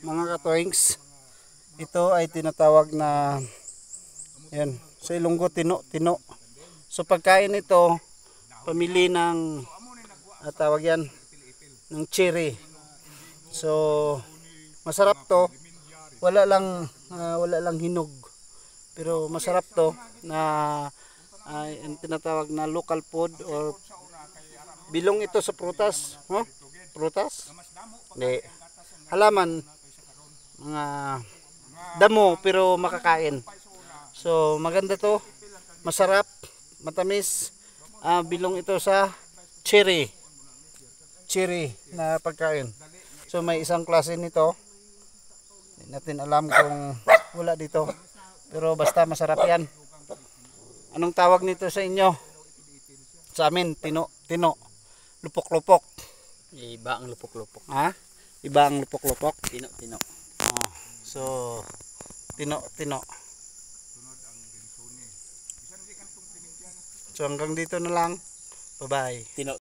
mga katwings. Ito ay tinatawag na yan, sa Ilonggo tino. So pagkain ito, pamili ng tawag yan ng cherry. So masarap to. Wala lang hinog. Pero masarap to na yung tinatawag na local food or bilong ito sa prutas, huh? Prutas? Hindi. Halaman, mga damo pero makakain. So maganda to, masarap, matamis. Bilong ito sa cherry na pagkain. So may isang klase nito. Hindi natin alam kung wala dito. Pero basta masarap yan. Anong tawag nito sa inyo? Sa amin, tino. Lupok-lupok. Iba ang lupok-lupok. Ha? Iba ang lupok-lupok? Tino. So, tino. So hanggang dito na lang. Bye-bye. Tino.